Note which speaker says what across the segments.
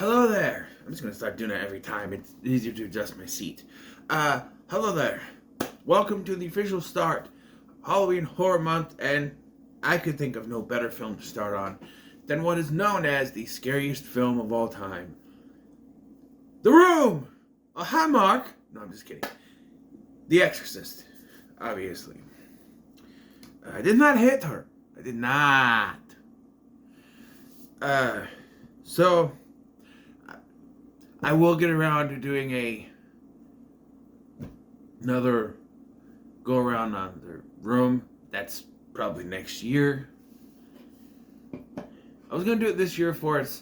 Speaker 1: Hello there. I'm just gonna start doing it every time. It's easier to adjust my seat. Hello there. Welcome to the official start, Halloween Horror Month, and I could think of no better film to start on than what is known as the scariest film of all time. The Room! A hi, Mark! No, I'm just kidding. The Exorcist, obviously. I did not hit her. I did not. So I will get around to doing another go around on the Room. That's probably next year. I was gonna do it this year for its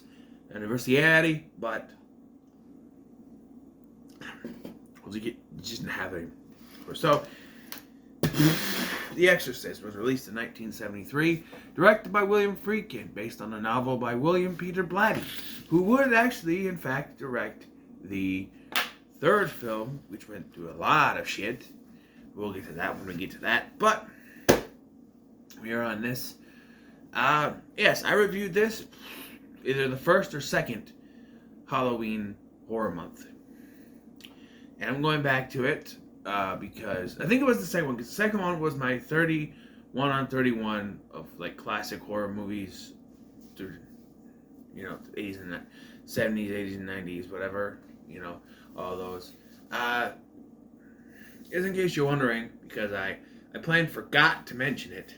Speaker 1: anniversary, but we just didn't have it. So, The Exorcist was released in 1973, directed by William Friedkin, based on a novel by William Peter Blatty, who would actually, in fact, direct the third film, which went through a lot of shit. We'll get to that when we get to that, but we are on this. Yes, I reviewed this either the first or second Halloween horror month. And I'm going back to it because I think it was the second one. Because the second one was my 31 on 31 of like classic horror movies, through, the 80s and 70s, 80s and 90s, whatever, all those. Just in case you're wondering, because I plain forgot to mention it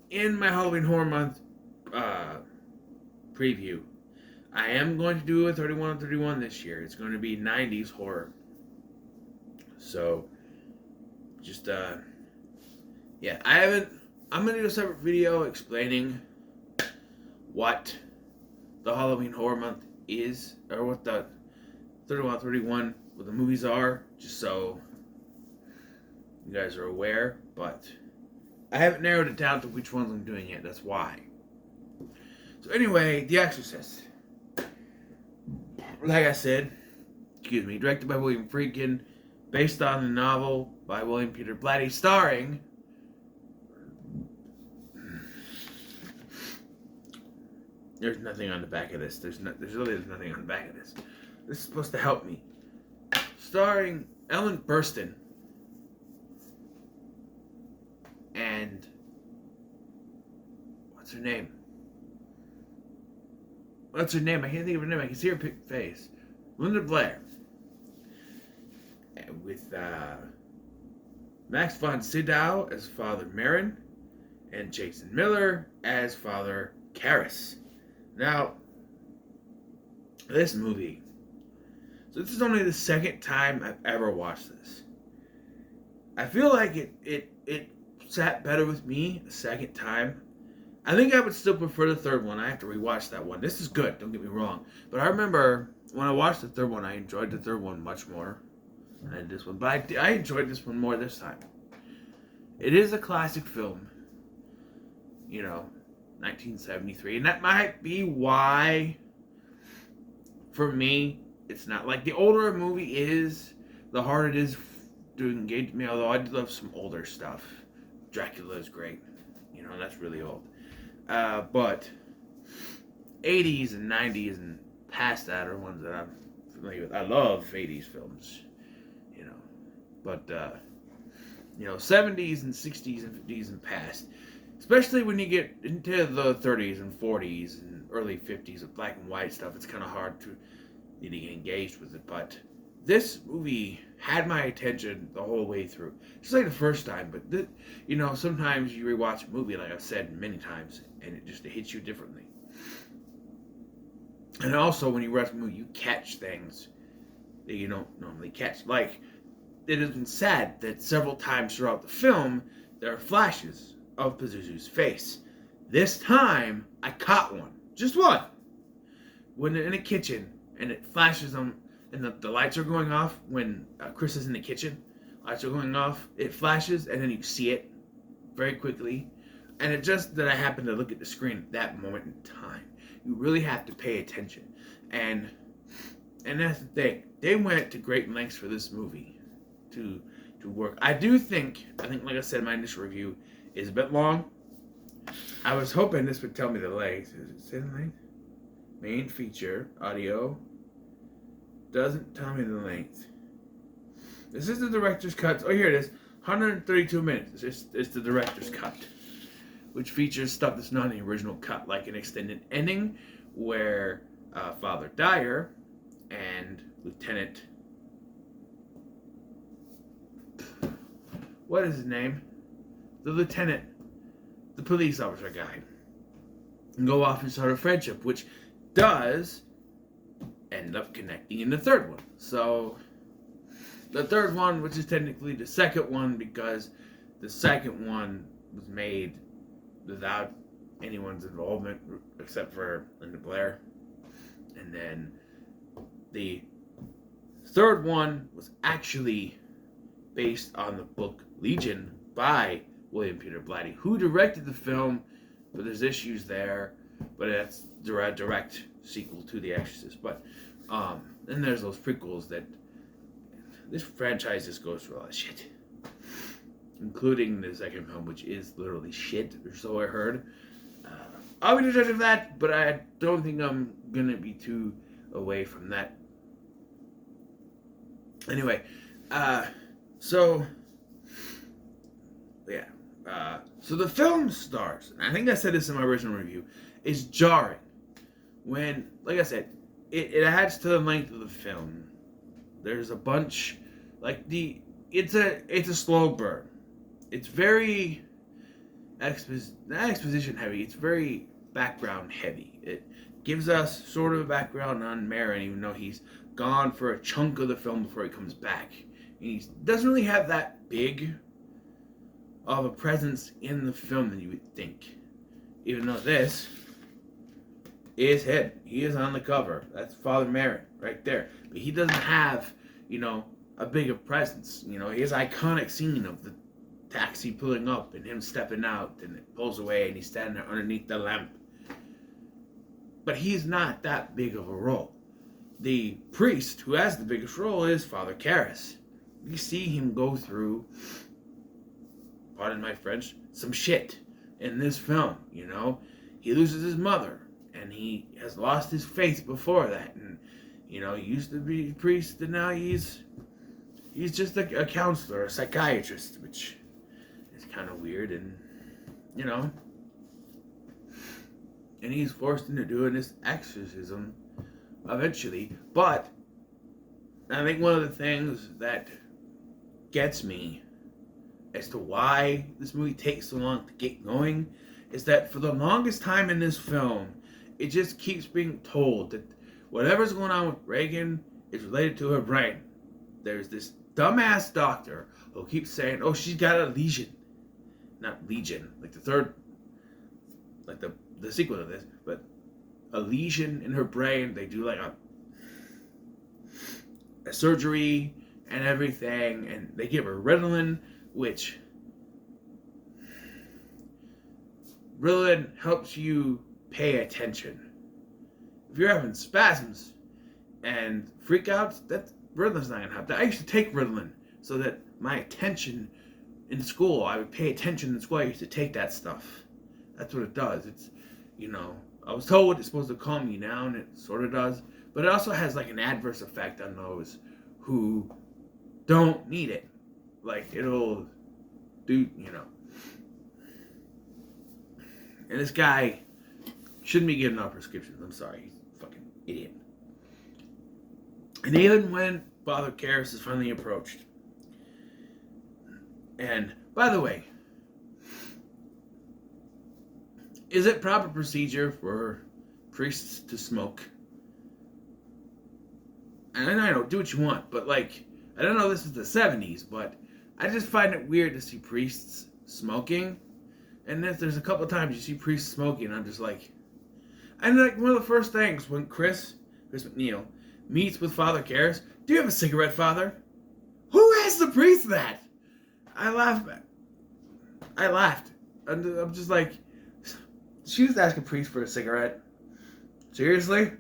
Speaker 1: in my Halloween Horror Month preview. I am going to do a 31 on 31 this year. It's going to be 90s horror. So, just, I'm going to do a separate video explaining what the Halloween Horror Month is, or what the 31 on 31, what the movies are, just so you guys are aware, but I haven't narrowed it down to which ones I'm doing yet, that's why. So anyway, The Exorcist. Like I said, directed by William Friedkin, based on the novel by William Peter Blatty, starring there's nothing on the back of this. There's really nothing on the back of this. This is supposed to help me. Starring Ellen Burstyn and what's her name? I can't think of her name. I can see her face. Linda Blair. With Max von Sydow as Father Merrin and Jason Miller as Father Karras. Now, this movie. So this is only the second time I've ever watched this. I feel like it sat better with me the second time. I think I would still prefer the third one. I have to rewatch that one. This is good, don't get me wrong. But I remember when I watched the third one, I enjoyed the third one much more than this one. But I enjoyed this one more this time. It is a classic film. 1973. And that might be why, for me, it's not like the older a movie is, the harder it is to engage me. Although I do love some older stuff. Dracula is great. That's really old. But 80s and 90s and past that are ones that I'm familiar with. I love 80s films, but 70s and 60s and 50s and past, especially when you get into the 30s and 40s and early 50s of black and white stuff, it's kind of hard to get engaged with it. But this movie had my attention the whole way through. Just like the first time, but sometimes you rewatch a movie, like I've said many times, and it hits you differently. And also, when you watch a movie, you catch things that you don't normally catch. Like, it has been said that several times throughout the film, there are flashes of Pazuzu's face. This time, I caught one. Just one. When in a kitchen, and it flashes on, and the lights are going off when Chris is in the kitchen. Lights are going off. It flashes, and then you see it very quickly. And it just that I happened to look at the screen at that moment in time. You really have to pay attention. And that's the thing. They went to great lengths for this movie to work. I think, like I said, my initial review is a bit long. I was hoping this would tell me the length. Does it say the length? main feature, audio, doesn't tell me the length. This is the director's cut. Oh, here it is. 132 minutes. It's the director's cut, which features stuff that's not in the original cut, like an extended ending where Father Dyer and Lieutenant... What is his name? The lieutenant, the police officer guy, and go off and start a friendship, which does end up connecting in the third one. So the third one, which is technically the second one, because the second one was made without anyone's involvement except for Linda Blair. And then the third one was actually based on the book Legion by William Peter Blatty, who directed the film, but there's issues there. But it's a direct sequel to The Exorcist. But then there's those prequels that this franchise just goes through a lot of shit, including the second film, which is literally shit, or so I heard. I'll be the judge of that, but I don't think I'm gonna be too away from that. Anyway, so the film starts, and I think I said this in my original review, is jarring when, like I said, it adds to the length of the film. There's a bunch, it's a slow burn. It's very not exposition heavy. It's very background heavy. It gives us sort of a background on Marin, even though he's gone for a chunk of the film before he comes back. And he doesn't really have that big of a presence in the film than you would think. Even though this is him. He is on the cover. That's Father Marin right there. But he doesn't have, a bigger presence. His iconic scene of the taxi pulling up and him stepping out and it pulls away and he's standing there underneath the lamp. But he's not that big of a role. The priest who has the biggest role is Father Karras. We see him go through, pardon my French, some shit in this film, He loses his mother, and he has lost his faith before that. And, he used to be a priest, and now he's just a counselor, a psychiatrist, which is kind of weird, and, and he's forced into doing this exorcism eventually. But I think one of the things that gets me as to why this movie takes so long to get going is that for the longest time in this film, it just keeps being told that whatever's going on with Reagan is related to her brain. There's this dumbass doctor who keeps saying, oh, she's got a lesion. Not legion, like the third, like the sequel to this, but a lesion in her brain. They do like a surgery and everything, and they give her Ritalin, which Ritalin helps you pay attention. If you're having spasms and freakouts, that Ritalin's not gonna help. I used to take Ritalin so that my attention in school, I would pay attention in school. I used to take that stuff. That's what it does. It's, I was told it's supposed to calm you down. It sort of does, but it also has like an adverse effect on those who don't need it. Like it'll do, And this guy shouldn't be giving out prescriptions. I'm sorry, he's a fucking idiot. And even when Father Karras is finally approached, and by the way, is it proper procedure for priests to smoke? And I don't do what you want, but I don't know, this is the 70s, but I just find it weird to see priests smoking. And if there's a couple of times you see priests smoking, I'm just like, and one of the first things when Chris McNeil meets with Father Karras, do you have a cigarette, Father? Who asked the priest that? I laughed. I'm just like, she was asking a priest for a cigarette. Seriously?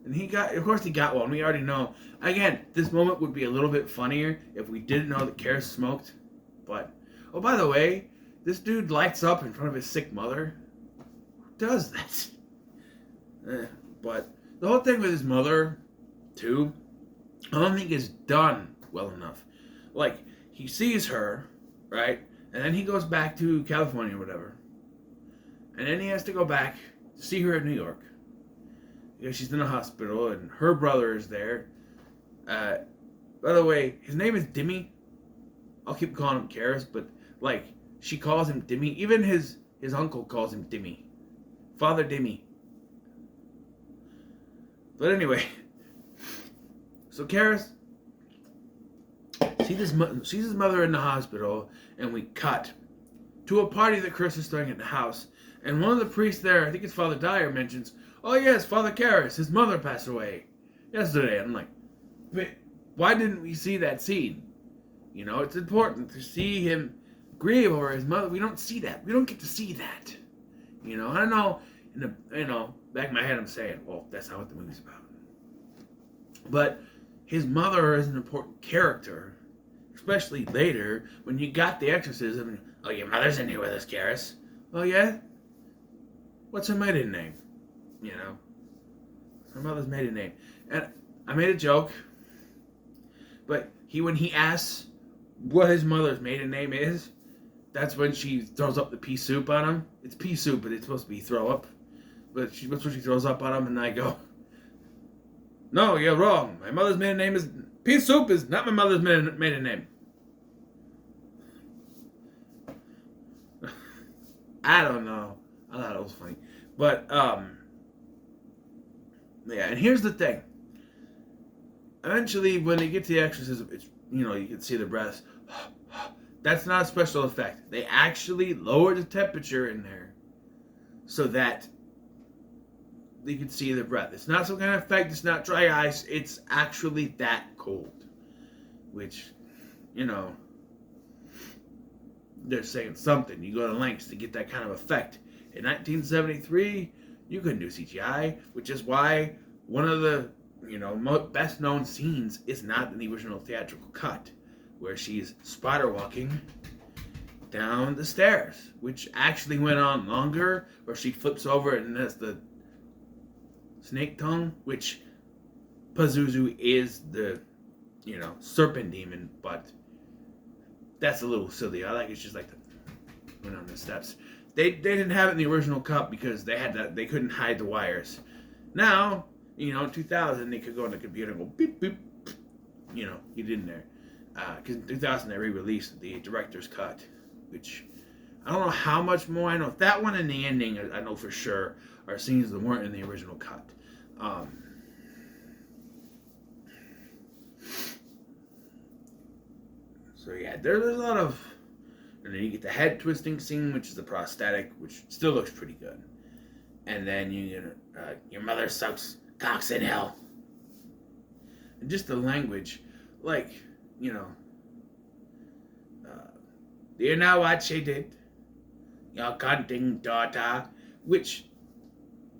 Speaker 1: And of course he got one. We already know. Again, this moment would be a little bit funnier if we didn't know that Karras smoked. But, oh, by the way, this dude lights up in front of his sick mother. Who does that? But the whole thing with his mother, too, I don't think is done well enough. Like, he sees her, right? And then he goes back to California or whatever. And then he has to go back to see her in New York. Because she's in a hospital and her brother is there. By the way, his name is Dimmy. I'll keep calling him Karis, but, like, she calls him Dimmy. Even his uncle calls him Dimmy. Father Dimmy. But anyway, so Karis sees his mother in the hospital, and we cut to a party that Chris is throwing at the house. And one of the priests there, I think it's Father Dyer, mentions, "Oh yes, Father Karis, his mother passed away yesterday." And I'm like, but why didn't we see that scene? You know, it's important to see him grieve over his mother. We don't see that. We don't get to see that. You know, I know, back in my head I'm saying, well, that's not what the movie's about. But his mother is an important character, especially later when you got the exorcism. "Oh, your mother's in here with us, Karis." "Oh, yeah? What's her maiden name?" You know, her mother's maiden name. And I made a joke, but when he asks what his mother's maiden name is, that's when she throws up the pea soup on him. It's pea soup, but it's supposed to be throw up. But that's what she throws up on him, and I go, "No, you're wrong. My mother's maiden name is... Pea soup is not my mother's maiden name." I don't know. I thought it was funny. But, yeah, and here's the thing. Eventually, when they get to the exorcism, it's, you can see the breaths. That's not a special effect. They actually lowered the temperature in there so that they could see the breath. It's not some kind of effect. It's not dry ice. It's actually that cold. Which, they're saying something. You go to lengths to get that kind of effect. In 1973, you couldn't do CGI, which is why one of the, best known scenes is not in the original theatrical cut, where she's spider walking down the stairs, which actually went on longer, where she flips over and that's the snake tongue, which Pazuzu is the, serpent demon, but that's a little silly. I like it's just like went on the steps. They didn't have it in the original cut because they couldn't hide the wires. Now, in 2000 they could go on the computer and go beep beep, get in there. Because in 2000 they re-released the director's cut, which I don't know how much more. I know that one and the ending, I know for sure, are scenes that weren't in the original cut. So yeah, there's a lot of, and then you get the head twisting scene, which is the prosthetic, which still looks pretty good. And then your mother sucks cocks in hell. And just the language, like, do you know what she did? Your cunting daughter. Which,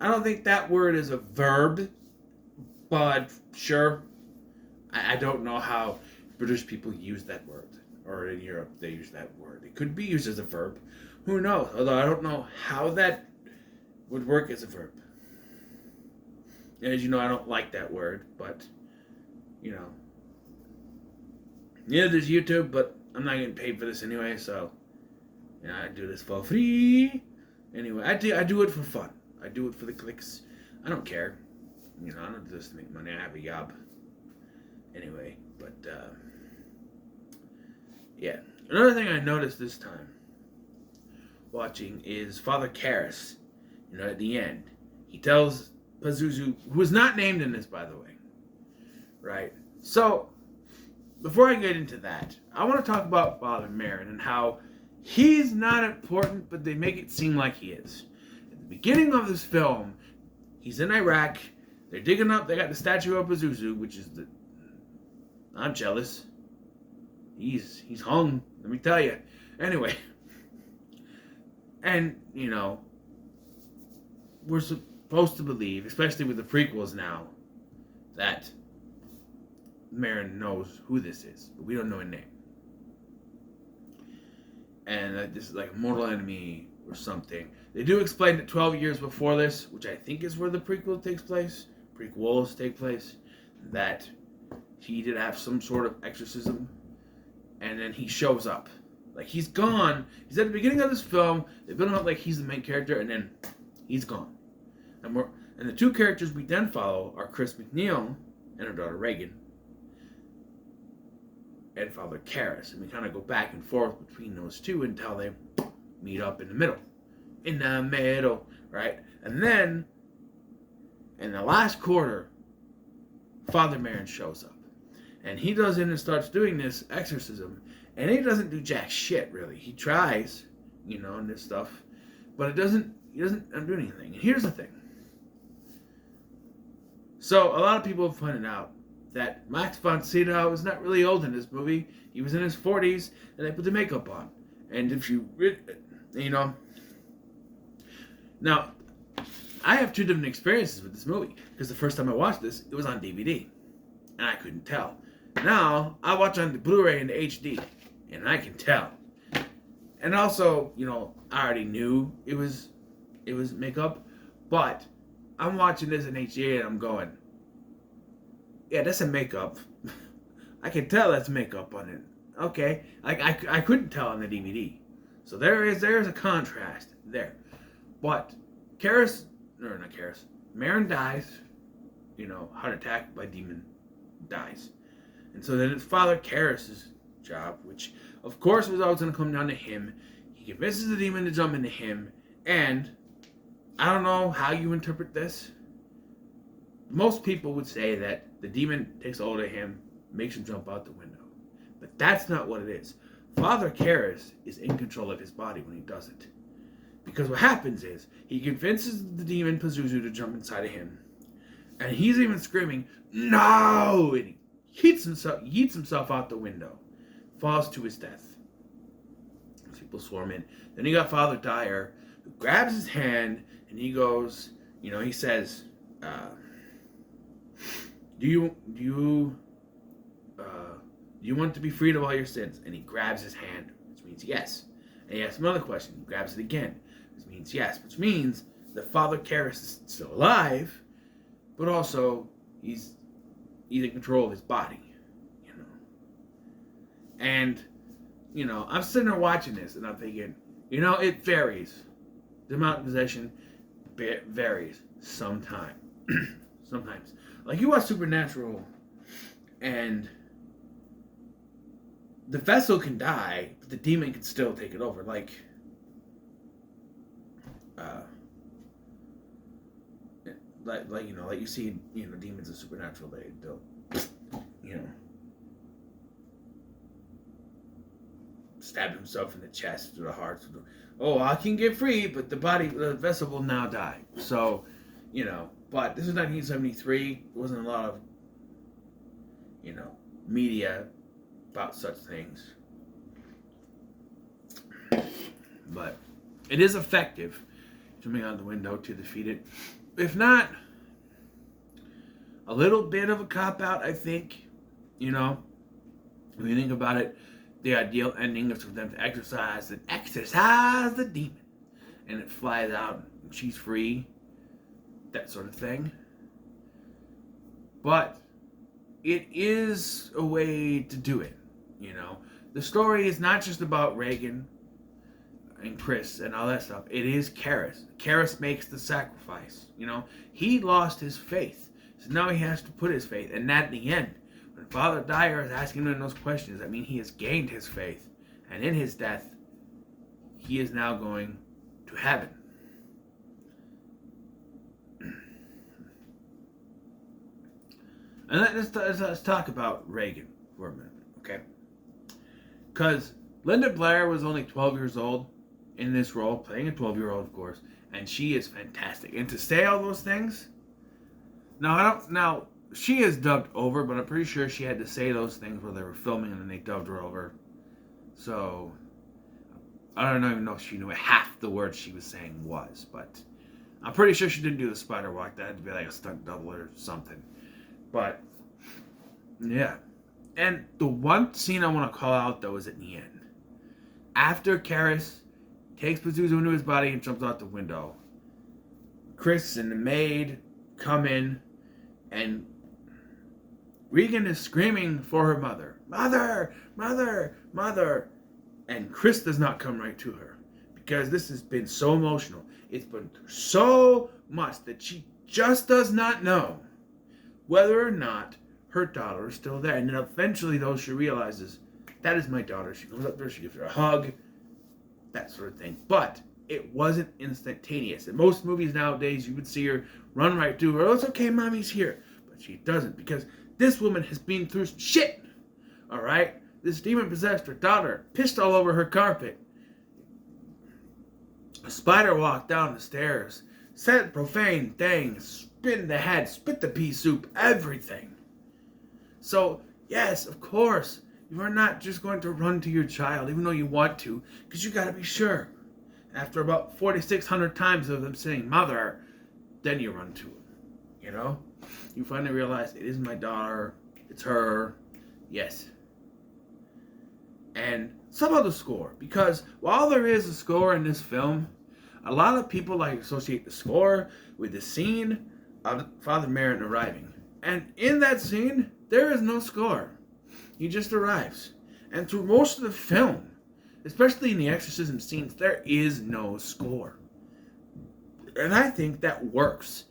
Speaker 1: I don't think that word is a verb, but sure. I don't know how British people use that word. Or in Europe, they use that word. It could be used as a verb. Who knows? Although I don't know how that would work as a verb. And as you know, I don't like that word, but, yeah, there's YouTube, but I'm not getting paid for this anyway, so, I do this for free. Anyway, I do it for fun. I do it for the clicks. I don't care. I don't just make money. I have a job. Anyway, but, yeah. Another thing I noticed this time watching is Father Karras, at the end. He tells Pazuzu, who is not named in this, by the way, right? So, before I get into that, I want to talk about Father Merrin and how he's not important, but they make it seem like he is. At the beginning of this film, he's in Iraq. They're digging up. They got the statue of Pazuzu, which is the... I'm jealous. He's hung, let me tell you. Anyway. And, we're supposed to believe, especially with the prequels now, that Merrin knows who this is, but we don't know his name. And that this is like a mortal enemy or something. They do explain that 12 years before this, which I think is where the prequels take place, that he did have some sort of exorcism, and then he shows up. Like, he's gone. He's at the beginning of this film. They build him up like he's the main character, and then he's gone. And the two characters we then follow are Chris McNeil and her daughter Reagan, and Father Karras. And we kind of go back and forth between those two until they meet up in the middle. In the middle, right? And then, in the last quarter, Father Merrin shows up. And he goes in and starts doing this exorcism. And he doesn't do jack shit, really. He tries, and this stuff. But he doesn't do anything. And here's the thing. So, a lot of people have pointed out that Max von Sydow was not really old in this movie. He was in his 40s, and they put the makeup on. And if you, Now, I have two different experiences with this movie. Because the first time I watched this, it was on DVD. And I couldn't tell. Now, I watch on the Blu-ray and the HD. And I can tell. And also, I already knew it was makeup. But I'm watching this in HD and I'm going, yeah, that's a makeup. I can tell that's makeup on it. Okay. I couldn't tell on the DVD. So there's a contrast there. But Merrin dies, heart attack by demon, dies. And so then it's Father Karras' job, which of course was always going to come down to him. He convinces the demon to jump into him, and I don't know how you interpret this. Most people would say that the demon takes hold of him, makes him jump out the window. But that's not what it is. Father Karras is in control of his body when he does it. Because what happens is, he convinces the demon Pazuzu to jump inside of him. And he's even screaming, no! And he yeets himself out the window. Falls to his death. People swarm in. Then you got Father Dyer, who grabs his hand, and he goes, he says, do you want to be freed of all your sins? And he grabs his hand, which means yes. And he asks another question. He grabs it again, which means yes. Which means that Father Karras is still alive, but also he's in control of his body, And, I'm sitting there watching this, and I'm thinking, it varies. The amount of possession varies sometimes. Sometimes. Like, you watch Supernatural, and the vessel can die, but the demon can still take it over. Like you see, demons in Supernatural, they'll, stab himself in the chest or the heart. Oh, I can get free, but the vessel will now die. So, but this is 1973. There wasn't a lot of, media about such things. But it is effective, jumping out the window to defeat it. If not, a little bit of a cop-out, I think. When you think about it, the ideal ending is for them to exorcise the demon. And it flies out, and she's free. That sort of thing. But it is a way to do it, The story is not just about Reagan and Chris and all that stuff. It is Karras. Karras makes the sacrifice, He lost his faith. So now he has to put his faith. And at the end, when Father Dyer is asking him those questions, I mean, he has gained his faith. And in his death, he is now going to heaven. And let's talk about Reagan for a minute, okay? Because Linda Blair was only 12 years old in this role, playing a 12-year-old, of course, and she is fantastic. And to say all those things, now she is dubbed over, but I'm pretty sure she had to say those things while they were filming, and then they dubbed her over. So I don't even know if she knew what half the words she was saying was, but I'm pretty sure she didn't do the spider walk. That had to be like a stunt double or something. But, yeah. And the one scene I want to call out, though, is at the end. After Karras takes Pazuzu into his body and jumps out the window. Chris and the maid come in, and Regan is screaming for her mother. Mother! Mother! Mother! And Chris does not come right to her, because this has been so emotional. It's been so much that she just does not know whether or not her daughter is still there. And then eventually, though, she realizes, that is my daughter. She comes up there, she gives her a hug, that sort of thing. But it wasn't instantaneous. In most movies nowadays, you would see her run right to her. Oh, it's okay, mommy's here. But she doesn't, because this woman has been through some shit. All right? This demon possessed her daughter, pissed all over her carpet. A spider walked down the stairs, said profane things, spit in the head, spit the pea soup, everything. So, yes, of course, you are not just going to run to your child, even though you want to, because you got to be sure. After about 4,600 times of them saying, mother, then you run to him. You know? You finally realize, it is my daughter, it's her, yes. And some of the score, because while there is a score in this film, a lot of people associate the score with the scene of Father Merrin arriving. And in that scene, there is no score. He just arrives. And through most of the film, especially in the exorcism scenes, there is no score. And I think that works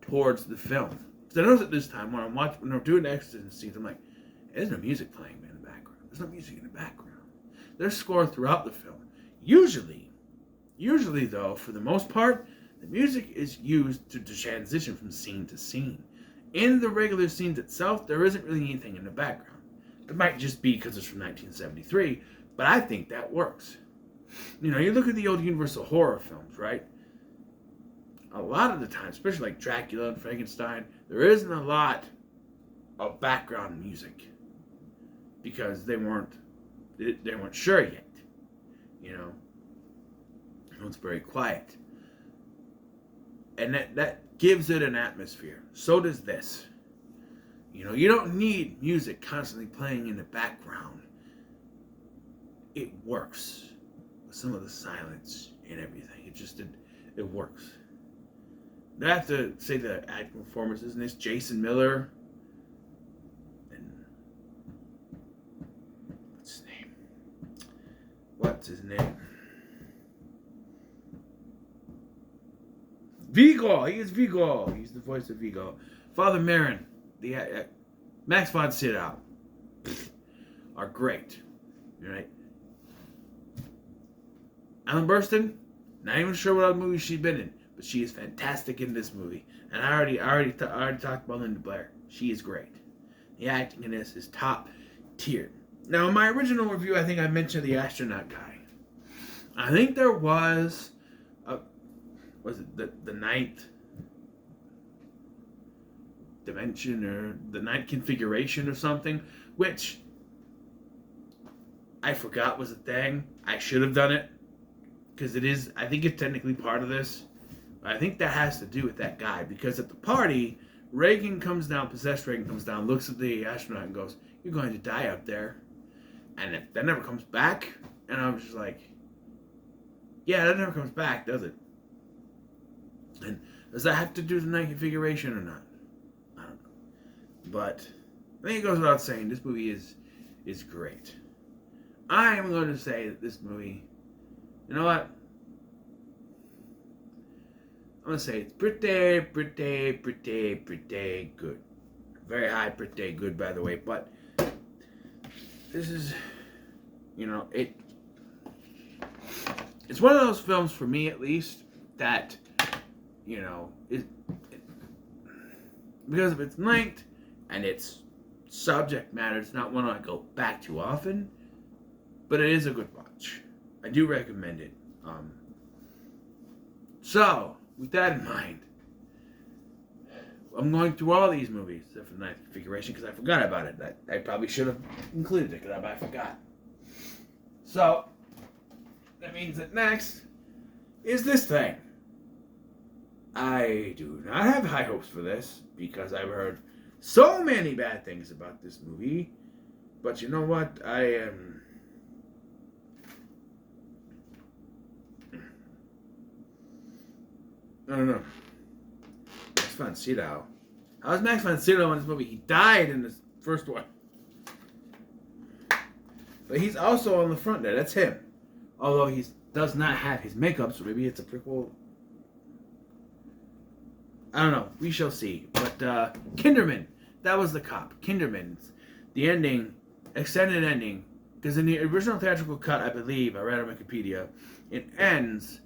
Speaker 1: towards the film. Because I noticed at this time when I'm doing the exorcism scenes, I'm like, there's no music playing in the background. There's no music in the background. There's score throughout the film. Usually though, for the most part, the music is used to transition from scene to scene. In the regular scenes itself, there isn't really anything in the background. It might just be because it's from 1973, but I think that works. You know, you look at the old Universal horror films, right? A lot of the time, especially like Dracula and Frankenstein, there isn't a lot of background music because they weren't sure yet. You know, it's very quiet, and that gives it an atmosphere. So does this. You know, you don't need music constantly playing in the background. It works with some of the silence and everything. It works. I have to say the acting performances in this, Jason Miller and what's his name? Vigo. He is Vigo. He's the voice of Vigo. Father Merrin, the Max von Sydow are great. Right? Ellen Burstyn, not even sure what other movies she's been in, but she is fantastic in this movie. And I already talked about Linda Blair. She is great. The acting in this is top tier. Now, in my original review, I think I mentioned the astronaut guy. I think there was the ninth dimension or the ninth configuration or something, which I forgot was a thing. I should have done it because I think it's technically part of this. But I think that has to do with that guy, because at the party, possessed Reagan comes down, looks at the astronaut and goes, "You're going to die up there." And that never comes back. And I was just like, yeah, that never comes back, does it? And does that have to do with the night configuration or not? I don't know. But I think it goes without saying, this movie is great. I am going to say that this movie, you know what? I'm going to say it's pretty good. Very high, pretty good, by the way. But this is, you know, it's one of those films, for me at least, that, you know, because of its length and its subject matter, it's not one I go back to often, but it is a good watch. I do recommend it. So, with that in mind, I'm going through all these movies except for the ninth configuration because I forgot about it. I probably should have included it because I forgot. So, that means that next is this thing. I do not have high hopes for this because I've heard so many bad things about this movie. But you know what? I am I don't know. Max von Sydow. How was Max von Sydow in this movie? He died in the first one. But he's also on the front there. That's him. Although he does not have his makeup, so maybe it's a prequel. I don't know. We shall see. But Kinderman. That was the cop. Kinderman's. The ending, extended ending, because in the original theatrical cut, I believe, I read on Wikipedia, it ends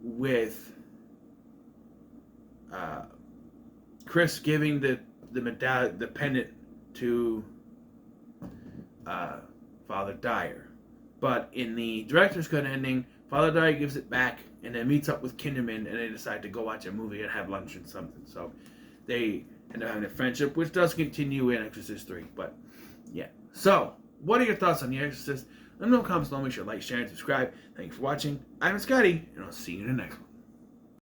Speaker 1: with Chris giving the medallion, the pendant to Father Dyer. But in the director's cut ending, Father Dyer gives it back and then meets up with Kinderman, and they decide to go watch a movie and have lunch and something. So they end up having a friendship, which does continue in Exorcist 3. But yeah. So, what are your thoughts on The Exorcist? Let me know in the comments below. Make sure to like, share, and subscribe. Thank you for watching. I'm Scotty, and I'll see you in the next one.